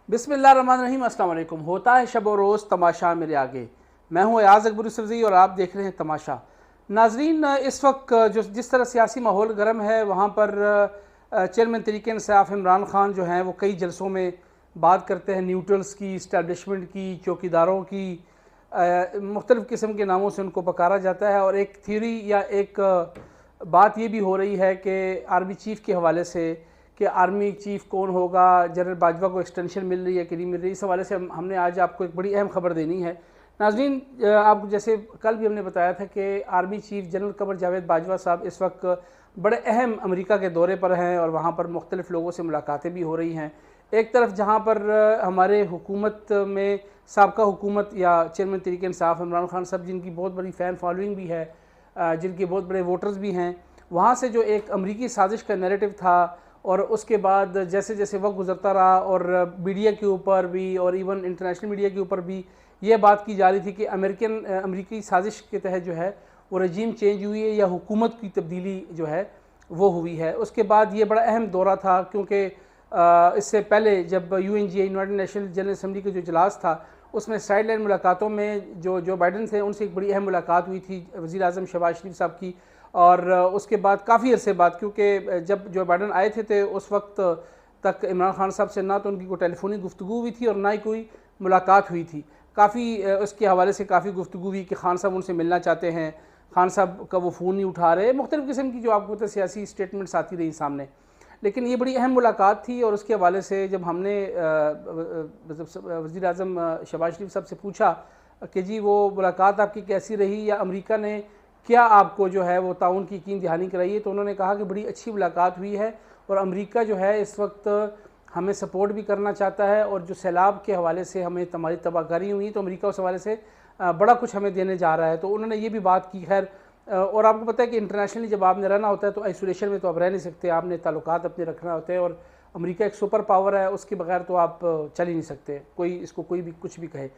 बिस्मिल्लाहिर्रहमानिर्रहीम। अस्सलाम वालेकुम। होता है शब और रोज़ तमाशा मेरे आगे। मैं हूँ अयाज़ अकबर यूसुफ़ज़ई और आप देख रहे हैं तमाशा। नाज़रीन, इस वक्त जो जिस तरह सियासी माहौल गर्म है, वहाँ पर चेयरमैन तहरीक इंसाफ इमरान खान जो हैं वो कई जलसों में बात करते हैं न्यूट्रल्स की, इस्टेब्लिशमेंट की, चौकीदारों की, मुख्तलिफ़ किस्म के नामों से उनको पुकारा जाता है। और एक थ्योरी या एक बात ये भी हो रही है कि आर्मी चीफ़ के हवाले से कि आर्मी चीफ़ कौन होगा, जनरल बाजवा को एक्सटेंशन मिल रही है कि नहीं मिल रही। इस हवाले से हमने आज आपको एक बड़ी अहम खबर देनी है। नाज़रीन, आप जैसे कल भी हमने बताया था कि army chief general Qamar Javed Bajwa साहब इस वक्त बड़े अहम अमेरिका के दौरे पर हैं और वहाँ पर मुख्तलिफ़ लोगों से मुलाकातें भी हो रही हैं। एक तरफ जहाँ पर हमारे हुकूमत में साबका हुकूमत या चेयरमैन तहरीक इंसाफ इमरान खान साहब, जिनकी बहुत बड़ी फ़ैन फॉलोइंग भी है, जिनके बहुत बड़े वोटर्स भी हैं, वहाँ से जो एक अमरीकी साजिश का नैरेटिव था और उसके बाद जैसे जैसे वक्त गुजरता रहा और मीडिया के ऊपर भी और इवन इंटरनेशनल मीडिया के ऊपर भी ये बात की जा रही थी कि अमरीकी साजिश के तहत जो है वो रजीम चेंज हुई है या हुकूमत की तब्दीली जो है वो हुई है। उसके बाद ये बड़ा अहम दौरा था, क्योंकि इससे पहले जब UNGA United nation general assembly का जो इजलास था उसमें साइड लाइन मुलाकातों में जो बाइडन थे उनसे एक बड़ी अहम मुलाकात हुई थी वज़ीर आज़म शहबाज शरीफ साहब की। और उसके बाद काफ़ी अरसे बाद, क्योंकि जब जो बाइडन आए थे उस वक्त तक इमरान खान साहब से ना तो उनकी कोई टेलीफोनिक गुफ्तगू हुई थी और ना ही कोई मुलाकात हुई थी। काफ़ी उसके हवाले से काफ़ी गुफ्तगू हुई कि खान साहब उनसे मिलना चाहते हैं, खान साहब का वो फ़ोन नहीं उठा रहे, मुख्तलिफ़ किस्म की जो आपको पता सियासी स्टेटमेंट्स आती रही सामने। लेकिन ये बड़ी अहम मुलाकात थी और उसके हवाले से जब हमने मतलब वज़ीर आज़म शहबाज शरीफ साहब से पूछा कि जी वो मुलाकात आपकी कैसी रही या अमेरिका ने क्या आपको जो है वो ताउन की यकीन दहानी कराई है, तो उन्होंने कहा कि बड़ी अच्छी मुलाकात हुई है और अमेरिका जो है इस वक्त हमें सपोर्ट भी करना चाहता है और जो सैलाब के हवाले से हमें हमारी तबाहकारी हुई तो अमेरिका उस हवाले से बड़ा कुछ हमें देने जा रहा है। तो उन्होंने ये भी बात की। खैर, और आपको पता है कि इंटरनेशनली जब आपने रहना होता है तो आइसोलेशन में तो आप रह नहीं सकते, आपने ताल्लुकात अपने रखना होते हैं और अमेरिका एक सुपर पावर है, उसके बगैर तो आप चल ही नहीं सकते, कोई इसको कोई भी कुछ भी कहे।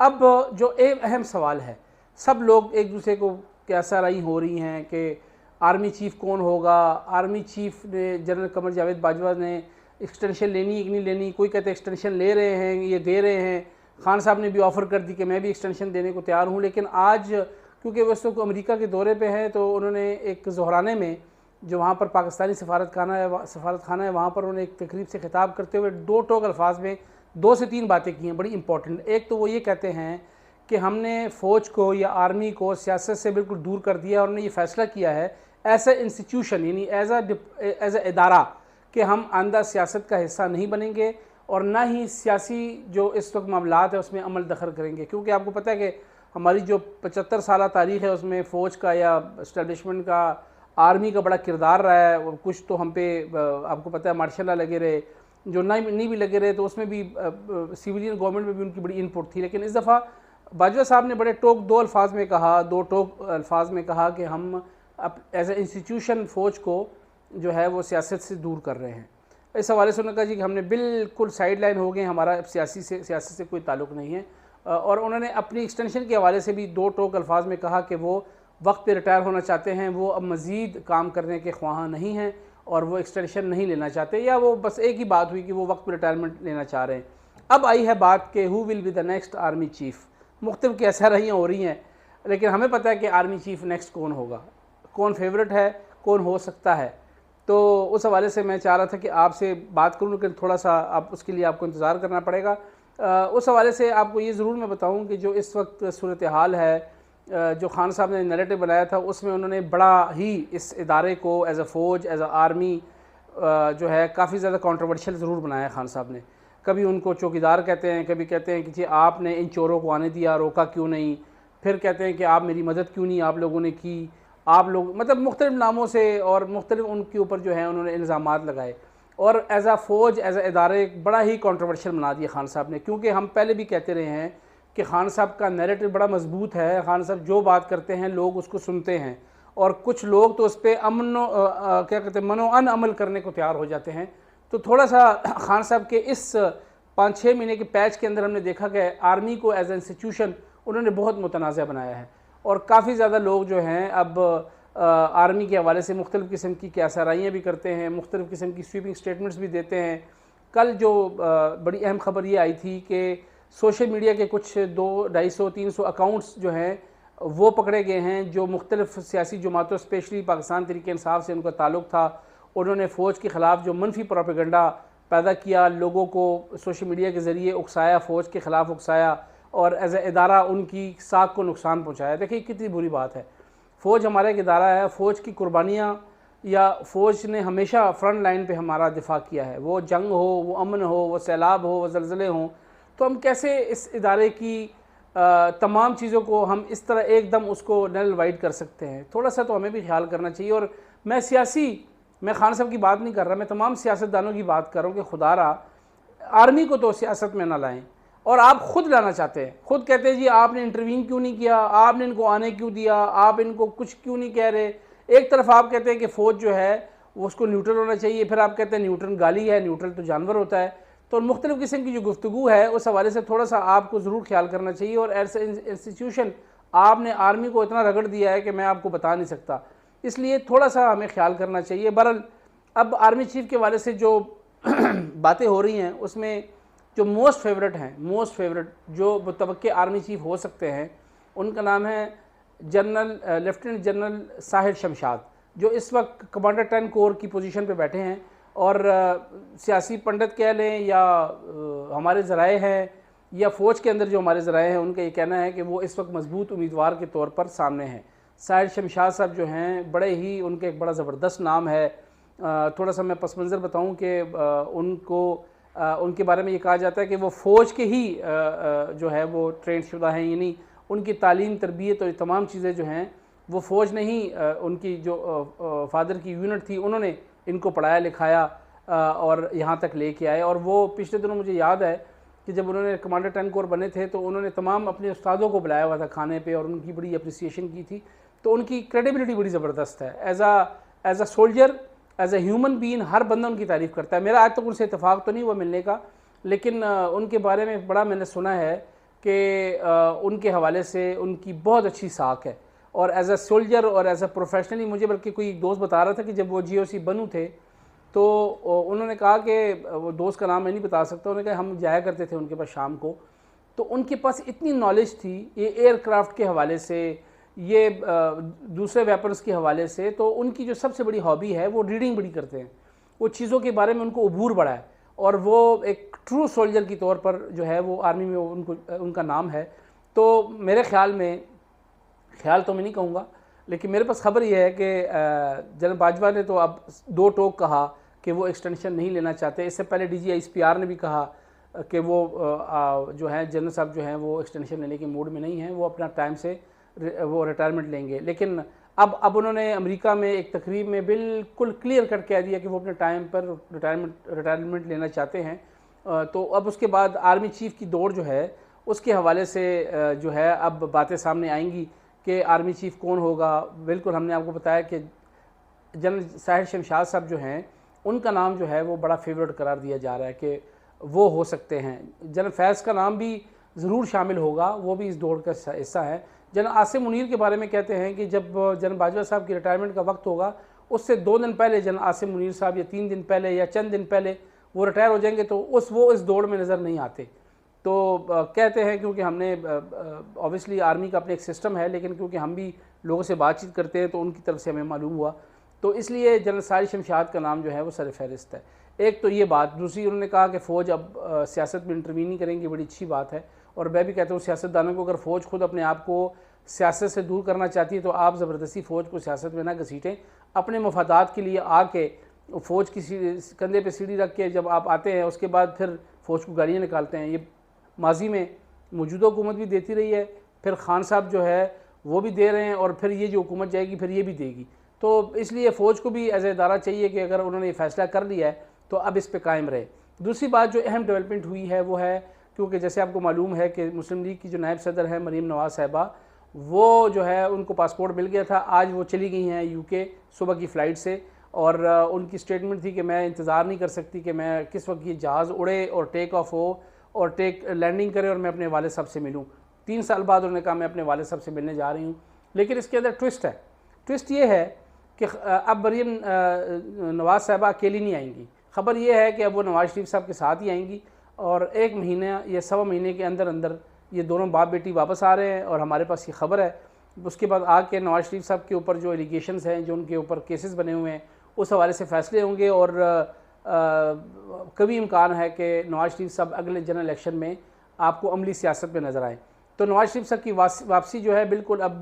अब जो एक अहम सवाल है, सब लोग एक दूसरे को कैसा रही हो रही हैं कि आर्मी चीफ़ कौन होगा। आर्मी चीफ़ ने जनरल कमर जावेद बाजवा ने एक्सटेंशन लेनी है कि नहीं लेनी, कोई कहते एक्सटेंशन ले रहे हैं, ये दे रहे हैं। खान साहब ने भी ऑफ़र कर दी कि मैं भी एक्सटेंशन देने को तैयार हूँ। लेकिन आज क्योंकि वैसे तो अमेरिका के दौरे पे हैं तो उन्होंने एक ज़ोहराने में जो वहाँ पर पाकिस्तानी सफारतखाना है वहाँ पर उन्होंने एक तकरीब से खिताब करते हुए दो टोक अल्फाज में 2 से 3 बातें की हैं बड़ी इंपॉर्टेंट। एक तो वो ये कहते हैं कि हमने फ़ौज को या आर्मी को सियासत से बिल्कुल दूर कर दिया और उन्होंने ये फ़ैसला किया है एज ए इंस्टीट्यूशन यानी एज ए इदारा कि हम आंदा सियासत का हिस्सा नहीं बनेंगे और ना ही सियासी जो इस वक्त मामलात है उसमें अमल दखल करेंगे। क्योंकि आपको पता है कि हमारी जो 75 साल तारीख़ है उसमें फ़ौज का या इस्टेब्लिशमेंट का, आर्मी का बड़ा किरदार रहा है। और कुछ तो हम पे आपको पता है मार्शल लॉ लगे रहे, जो नहीं भी लगे रहे तो उसमें भी सिविलियन गवर्नमेंट में भी उनकी बड़ी इनपुट थी। लेकिन इस दफ़ा बाजवा साहब ने बड़े दो टोक अल्फाज में कहा कि हम एज ए इंस्टीट्यूशन फ़ौज को जो है वो सियासत से दूर कर रहे हैं। इस हवाले से उन्होंने कहा जी कि हमने बिल्कुल साइड लाइन हो गए, हमारा सियासत से कोई ताल्लुक़ नहीं है। और उन्होंने अपनी एक्सटेंशन के हवाले से भी 2 टोक अल्फाज में कहा कि वो वक्त पे रिटायर होना चाहते हैं, वो अब मज़ीद काम करने के ख्वाहां नहीं हैं और वो एक्सटेंशन नहीं लेना चाहते, या वो बस एक ही बात हुई कि वो वक्त पे रिटायरमेंट लेना चाह रहे हैं। अब आई है बात कि who will be the next army chief. मुख्तलिफ कैसा रहियाँ हो रही हैं, लेकिन हमें पता है कि आर्मी चीफ़ नेक्स्ट कौन होगा, कौन फेवरेट है, कौन हो सकता है। तो उस हवाले से मैं चाह रहा था कि आपसे बात करूँ, लेकिन थोड़ा सा आप उसके लिए आपको इंतज़ार करना पड़ेगा। उस हवाले से आपको ये ज़रूर मैं बताऊं कि जो इस वक्त सूरत हाल है, जो खान साहब ने नैरेटिव बनाया था उसमें उन्होंने बड़ा ही इस इदारे को एज अ फ़ौज एज अ आर्मी जो है काफ़ी ज़्यादा कंट्रोवर्शियल ज़रूर बनाया खान साहब ने। कभी उनको चौकीदार कहते हैं, कभी कहते हैं कि जी आपने इन चोरों को आने दिया, रोका क्यों नहीं, फिर कहते हैं कि आप मेरी मदद क्यों नहीं आप लोगों ने की, आप लोग मतलब मुख्तलिफ़ नामों से और मुख्तलिफ़ उनके ऊपर जो है उन्होंने इल्ज़ामात लगाए और एज आ फ़ौज एज आ इदारे बड़ा ही कंट्रोवर्शियल बना दिया खान साहब ने। क्योंकि हम पहले भी कहते रहे हैं कि खान साहब का नैरेटिव बड़ा मजबूत है, खान साहब जो बात करते हैं लोग उसको सुनते हैं और कुछ लोग तो उस पर क्या कहते हैं मनोअन अमल करने को तैयार हो जाते हैं। तो थोड़ा सा खान साहब के इस 5-6 महीने के पैच के अंदर हमने देखा कि आर्मी को एज ए इंस्टीट्यूशन उन्होंने बहुत मुतनाज़ बनाया है और काफ़ी ज़्यादा लोग जो हैं अब आर्मी के हवाले से मुख्तलिफ़ किस्म की क्या सराहियाँ भी करते हैं, मुख्तलिफ़ किस्म की स्वीपिंग स्टेटमेंट्स भी देते हैं कल जो बड़ी अहम खबर ये आई थी कि सोशल मीडिया के कुछ 200-250-300 अकाउंट्स जो हैं वो पकड़े गए हैं, जो मुख्तलिफ़ सियासी जमातों स्पेशली पाकिस्तान तहरीक इंसाफ से उनका ताल्लुक़ था। उन्होंने फ़ौज के ख़िलाफ़ जो मनफी प्रोपेगेंडा पैदा किया, लोगों को सोशल मीडिया के ज़रिए उकसाया, फ़ौज के ख़िलाफ़ उकसाया और एज़ ए इदारा उनकी साख को नुकसान पहुँचाया। देखिए कितनी बुरी बात है। फ़ौज हमारा एक इदारा है, फ़ौज की कुर्बानियाँ या फ़ौज ने हमेशा फ्रंट लाइन पे हमारा दिफा किया है, वो जंग हो, वो अमन हो, वो सैलाब हो, वो ज़लज़ले हों। तो हम कैसे इस इदारे की तमाम चीज़ों को हम इस तरह एकदम उसको नल वाइड कर सकते हैं? थोड़ा सा तो हमें भी ख्याल करना चाहिए। और मैं खान साहब की बात नहीं कर रहा, मैं तमाम सियासतदानों की बात कर रहा हूँ कि खुदारा आर्मी को तो सियासत में ना लाएं। और आप ख़ुद लाना चाहते हैं, ख़ुद कहते हैं जी आपने इंटरवीन क्यों नहीं किया, आपने इनको आने क्यों दिया, आप इनको कुछ क्यों नहीं कह रहे। एक तरफ आप कहते हैं कि फ़ौज जो है वो उसको न्यूट्रल होना चाहिए, फिर आप कहते हैं न्यूट्रल गाली है, न्यूट्रल तो जानवर होता है। तो मुख्तलिफ़ किस्म की जो गुफ्तगू है उस हवाले से थोड़ा सा आपको ज़रूर ख्याल करना चाहिए। और एज इंस्टीट्यूशन आपने आर्मी को इतना रगड़ दिया है कि मैं आपको बता नहीं सकता, इसलिए थोड़ा सा हमें ख्याल करना चाहिए। बहरहाल अब आर्मी चीफ़ के हवाले से जो बातें हो रही हैं उसमें जो मोस्ट फेवरेट जो मुतवक्के आर्मी चीफ़ हो सकते हैं उनका नाम है लेफ्टिनेंट जनरल साहिर शमशाद, जो इस वक्त कमांडर 10 कोर की पोजीशन पे बैठे हैं। और सियासी पंडित कह लें या हमारे ज़राए हैं या फ़ौज के अंदर जो हमारे ज़राए हैं उनका ये कहना है कि वो इस वक्त मजबूत उम्मीदवार के तौर पर सामने हैं। साहिर शमशाद साहब जो हैं बड़े ही उनके एक बड़ा ज़बरदस्त नाम है। थोड़ा सा मैं पस मंज़र बताऊँ कि उनके बारे में ये कहा जाता है कि वो फ़ौज के ही जो है वो ट्रेन शुदा हैं, यानी उनकी तालीम तरबियत और तमाम चीज़ें जो हैं वो फ़ौज ने ही उनकी जो फादर की यूनिट थी उन्होंने इनको पढ़ाया लिखाया और यहाँ तक लेके आए। और वो पिछले दिनों मुझे याद है कि जब उन्होंने कमांडर 10 कोर बने थे तो उन्होंने तमाम अपने उस्तादों को बुलाया हुआ था खाने पे और उनकी बड़ी अप्रिसिएशन की थी। तो उनकी क्रेडिबिलिटी बड़ी ज़बरदस्त है। As a soldier, as a human being हर बंदा उनकी तारीफ़ करता है। मेरा आज तक उनसे इत्तेफाक तो नहीं हुआ मिलने का, लेकिन उनके बारे में बड़ा मैंने सुना है कि उनके हवाले से उनकी बहुत अच्छी साख है। और एज़ अ सोल्जर और एज़ अ प्रोफेशनली मुझे बल्कि कोई एक दोस्त बता रहा था कि जब वो GOC बनू थे तो उन्होंने कहा कि वो दोस्त का नाम मैं नहीं बता सकता, उन्होंने कहा हम जाया करते थे उनके पास शाम को, तो उनके पास इतनी नॉलेज थी ये एयरक्राफ्ट के हवाले से, ये दूसरे वेपन्स के हवाले से। तो उनकी जो सबसे बड़ी हॉबी है वो रीडिंग बड़ी करते हैं, वो चीज़ों के बारे में उनको अबूर बड़ा है और वो एक ट्रू सोल्जर की तौर पर जो है वो आर्मी में उनका नाम है। तो मेरे ख्याल तो मैं नहीं कहूँगा, लेकिन मेरे पास खबर ये है कि जनरल बाजवा ने तो अब 2 टोक कहा कि वो एक्सटेंशन नहीं लेना चाहते। इससे पहले DG ISPR ने भी कहा कि वो जो है जनरल साहब जो हैं वो एक्सटेंशन लेने के मूड में नहीं हैं, वो अपना टाइम से वो रिटायरमेंट लेंगे। लेकिन अब उन्होंने अमेरिका में एक तकरीब में बिल्कुल क्लियर कट कह दिया कि वो अपने टाइम पर रिटायरमेंट लेना चाहते हैं। तो अब उसके बाद आर्मी चीफ़ की दौड़ जो है उसके हवाले से जो है अब बातें सामने आएंगी कि आर्मी चीफ़ कौन होगा। बिल्कुल हमने आपको बताया कि जनरल साहिर शमशाद साहब जो हैं उनका नाम जो है वो बड़ा फेवरेट करार दिया जा रहा है कि वो हो सकते हैं। जनरल फैज़ का नाम भी ज़रूर शामिल होगा, वो भी इस दौड़ का हिस्सा है। जनरल आसिम मुनीर के बारे में कहते हैं कि जब जनरल बाजवा साहब की रिटायरमेंट का वक्त होगा उससे 2 दिन पहले जनरल आसिम मुनीर साहब या 3 दिन पहले या चंद दिन पहले वो रिटायर हो जाएंगे, तो वो इस दौड़ में नज़र नहीं आते। तो कहते हैं क्योंकि हमने ऑब्वियसली आर्मी का अपने एक सिस्टम है, लेकिन क्योंकि हम भी लोगों से बातचीत करते हैं तो उनकी तरफ से हमें मालूम हुआ, तो इसलिए जनरल साहिर शमशाद का नाम जो है वो सर फहरिस्त है। एक तो ये बात। दूसरी, उन्होंने कहा कि फ़ौज अब सियासत में इंटरवीन नहीं करेंगी, बड़ी अच्छी बात है। और मैं भी कहता हूँ सियासतदानों को अगर फ़ौज खुद अपने आप को सियासत से दूर करना चाहती है तो आप ज़बरदस्ती फ़ौज को सियासत में ना घसीटें। अपने मफादात के लिए आके फ़ौज की कंधे पे सीढ़ी रख के जब आप आते हैं उसके बाद फिर फ़ौज को गालियाँ निकालते हैं। ये माजी में मौजूदा हुकूमत भी देती रही है, फिर खान साहब जो है वो भी दे रहे हैं और फिर ये जो हुकूमत जाएगी फिर ये भी देगी। तो इसलिए फ़ौज को भी एज ए इदारा चाहिए कि अगर उन्होंने ये फ़ैसला कर लिया है तो अब इस पे कायम रहे। दूसरी बात जो अहम डेवलपमेंट हुई है वो है, क्योंकि जैसे आपको मालूम है कि मुस्लिम लीग की जो नायब सदर है मरीम नवाज़ साहिबा, वो जो है उनको पासपोर्ट मिल गया था, आज वो चली गई हैं UK सुबह की फ़्लाइट से। और उनकी स्टेटमेंट थी कि मैं इंतज़ार नहीं कर सकती कि मैं किस वक्त ये जहाज़ उड़े और टेक ऑफ हो और लैंडिंग करे और मैं अपने वाले साहब से मिलूँ। 3 साल बाद उन्होंने कहा मैं अपने वाले साहब से मिलने जा रही हूँ। लेकिन इसके अंदर ट्विस्ट है। ट्विस्ट ये है कि अब मरीम नवाज़ साहिबा अकेली नहीं आएंगी, ख़बर ये है कि अब वो नवाज़ शरीफ साहब के साथ ही आएंगी और 1 महीने या सवा महीने के अंदर अंदर ये दोनों बाप बेटी वापस आ रहे हैं और हमारे पास ये ख़बर है। उसके बाद आके नवाज़ शरीफ साहब के ऊपर जो एलिगेशंस हैं, जो उनके ऊपर केसेस बने हुए हैं, उस हवाले से फ़ैसले होंगे और कभी इम्कान है कि नवाज़ शरीफ साहब अगले जनरल इलेक्शन में आपको अमली सियासत में नज़र आए। तो नवाज़ शरीफ साहब की वापसी जो है बिल्कुल अब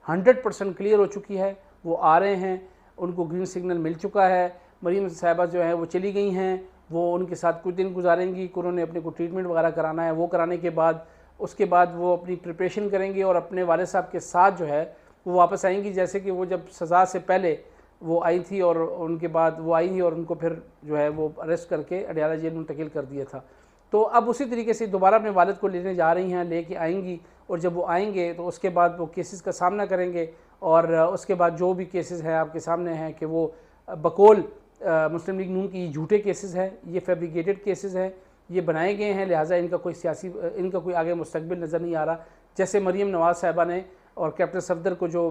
100% क्लियर हो चुकी है। वो आ रहे हैं, उनको ग्रीन सिग्नल मिल चुका है। मरीम साहिबा जो है वो चली गई हैं, वो उनके साथ कुछ दिन गुजारेंगी, उन्होंने अपने को ट्रीटमेंट वगैरह कराना है। वो कराने के बाद उसके बाद वो अपनी प्रिपरेशन करेंगी और अपने वाले साहब के साथ जो है वो वापस आएंगी, जैसे कि वो जब सज़ा से पहले वो आई थी और उनके बाद वो आई थी और उनको फिर जो है वो अरेस्ट करके अडयाला जेल में मुंतकिल कर दिया था। तो अब उसी तरीके से दोबारा अपने वालिद को लेने जा रही हैं, लेके आएंगी और जब वो आएंगे तो उसके बाद वो केसेस का सामना करेंगे और उसके बाद जो भी केसेस हैं आपके सामने हैं कि वो बकौल मुस्लिम लीग नून की झूठे केसेस हैं, ये फैब्रिकेटेड केसेस हैं, ये बनाए गए हैं, लिहाजा इनका कोई आगे मुस्तकबिल नज़र नहीं आ रहा। जैसे मरीम नवाज़ साहिबा ने और कैप्टन सफदर को जो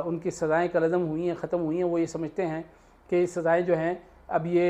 उनकी सज़ाएँ कलअदम हुई हैं, ख़त्म हुई हैं, वो ये समझते हैं कि सज़ाएँ जो हैं अब ये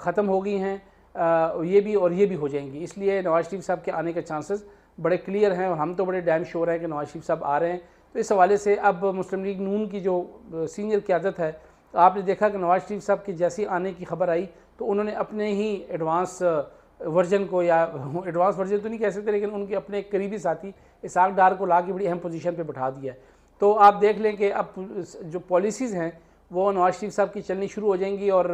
ख़त्म हो गई हैं, ये भी और ये भी हो जाएंगी। इसलिए नवाज़ शरीफ साहब के आने के चांसेस बड़े क्लियर हैं और हम तो बड़े डैम श्योर हैं कि नवाज़ शरीफ साहब आ रहे हैं। तो इस हवाले से अब मुस्लिम लीग नून की जो सीनियर क़यादत है, आपने देखा कि नवाज़ शरीफ साहब की जैसी आने की खबर आई तो उन्होंने अपने ही एडवांस वर्जन को, या एडवांस वर्जन तो नहीं कह सकते, लेकिन उनके अपने करीबी साथी इसहाक डार को ला के बड़ी अहम पोजीशन पे बैठा दिया है। तो आप देख लें कि अब जो पॉलिसीज़ हैं वो नवाज़ शरीफ साहब की चलनी शुरू हो जाएंगी और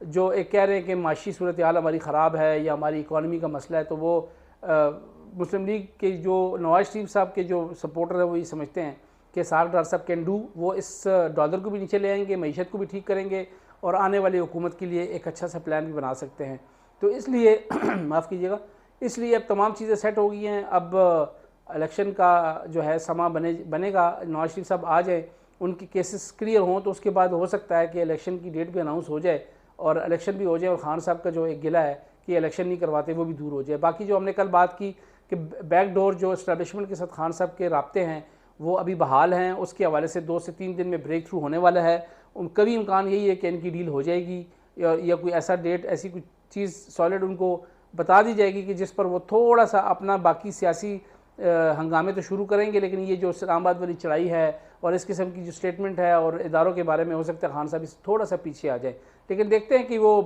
जो एक कह रहे हैं कि माशी सूरत हाल हमारी ख़राब है या हमारी इकॉनमी का मसला है, तो वो मुस्लिम लीग के जो नवाज़ शरीफ साहब के जो सपोर्टर हैं वो ये समझते हैं कि इसहाक डार साहब कैन डू, वो इस डॉलर को भी नीचे ले आएंगे, मईशत को भी ठीक करेंगे और आने वाली हुकूमत के लिए एक अच्छा सा प्लान भी बना सकते हैं। तो इसलिए माफ़ कीजिएगा, इसलिए अब तमाम चीज़ें सेट हो गई हैं। अब इलेक्शन का जो है समा बनेगा, नवाज़ शरीफ साहब आ जाए, उनके केसेस क्लियर हों तो उसके बाद हो सकता है कि इलेक्शन की डेट भी अनाउंस हो जाए और इलेक्शन भी हो जाए और खान साहब का जो एक गिला है कि इलेक्शन नहीं करवाते वो भी दूर हो जाए। बाकी जो हमने कल बात की कि बैकडोर जो इस्टेब्लिशमेंट के साथ खान साहब के राब्ते हैं वो अभी बहाल हैं, उसके हवाले से 2 से 3 दिन में ब्रेक थ्रू होने वाला है। कभी इम्कान यही है कि इनकी डील हो जाएगी या कोई ऐसा डेट, ऐसी कोई चीज़ सॉलिड उनको बता दी जाएगी कि जिस पर वो थोड़ा सा अपना बाकी सियासी हंगामे तो शुरू करेंगे, लेकिन ये जो इस्लामाबाद वाली चढ़ाई है और इस किस्म की जो स्टेटमेंट है और इदारों के बारे में हो सकता है खान साहब थोड़ा सा पीछे आ जाए। लेकिन देखते हैं कि वो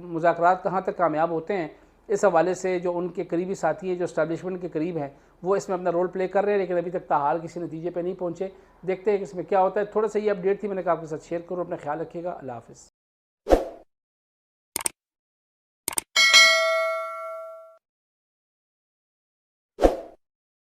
मुज़ाकरात कहाँ तक कामयाब होते हैं। इस हवाले से जो उनके करीबी साथी हैं, जो इस्टेब्लिशमेंट के करीब हैं, वो इसमें अपना रोल प्ले कर रहे हैं, लेकिन अभी तक ताहाल किसी नतीजे पर नहीं पहुँचे। देखते हैं कि इसमें क्या होता है। थोड़ा सा ये अपडेट थी, मैंने कहा आपके साथ शेयर करूँ। अपना ख्याल रखिएगा। अल्लाह हाफ़िज़।